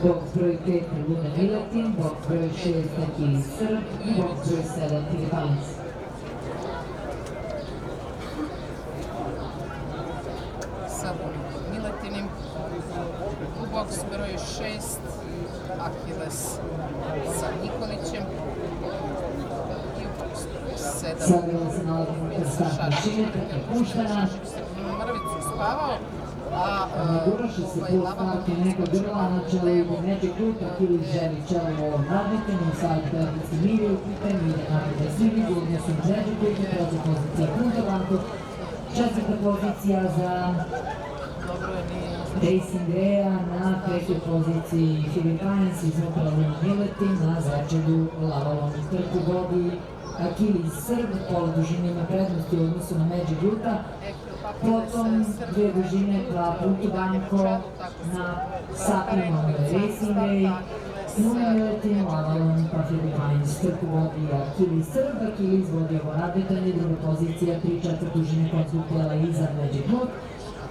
boks broj 5 Luna Miletin, boks broj 6 Akili Srb i boks broj 7 Filipanac. Sa Miletinim, u boks broj 6 Akiles sa Nikolićem i u boks broj 7 Sada se nalazimo kod startne šine, trka puštena. Mrvicu spavao, a Naguraši se po startu neka grla na čelu i neće klut, Akilis želi čelom ovom nadmetanju, sad Berbicki Miri u pitanju, ide napred Svili, gurnja sam treći put, treća pozicija Puntavanko, četvrta pozicija za Racing Reja, na trećoj poziciji Filipanac, iznutra Luna Miletin, na začelju Lavalon. Trku vodi Akili Srb, pola dužine ima prednosti u odnosu na Magic Juta, potom dve dužine pa Puntavanko na Sapimom Racing Rej, Luna Miletin, Lavalon pa Filipanac. Trku vodi Akili Srb, Akili izvodi ovo nadmetanje, druga pozicija, 3/4 dužine konstruktela iza Magic Jut,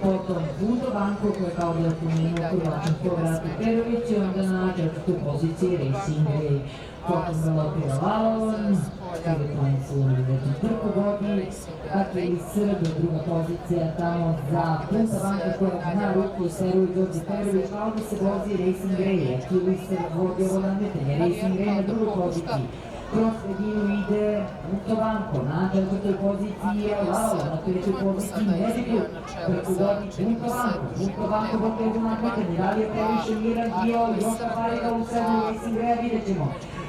potom Puntavanko koja kao da je pomenuo prvačan povrati Perović i onda na četvrtoj poziciji Racing Rej. Potom galopira Lavalon, Filipanac Luna Miletin trku vodi, Akili Srb, druga pozicija tamo za Puntavanko koja na ruku Seruj dođe Perović, a onda se vozi Racing Rej. Akili Srb vodi ovo nadmetanje, Racing Rej na drugoj poziciji. Kroz sredinu ide Puntavanko, na četvrtoj poziciji je Lavalon, na trećoj poziciji Magic Jut, trku vodi Puntavanko. Puntavanko vodi ovo nadmetanje, da li je previše miran bio, još parira u sedmu Racing Reja, vidjet ćemo.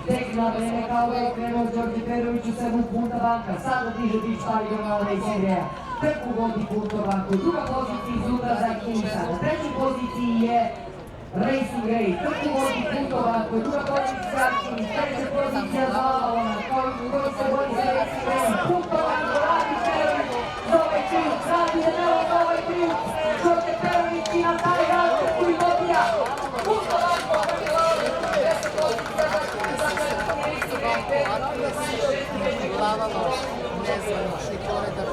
Tek na vreme kao da je krenuo Đorđe Perović u sedmu Puntavanka, sada diže bić parira na Racing Reja. Trku vodi Puntavanko, druga pozicija iznutra za Akilisa, na trećoj poziciji je Racing Rej, trku vodi Puntavanko, druga pozicija Akilis, treća pozicija za Lavalona, koji se vodi za Racing Rejom. Puntavanko radi Perović, zove kriv, radi Janela, zove kriv, Đorđe Perović ima taj rad, trku i dobija. Puntavanko, prvi Lavalon, 10 pozicija za Akilisa, Racing Rej, Lavalon, nezvanični poredak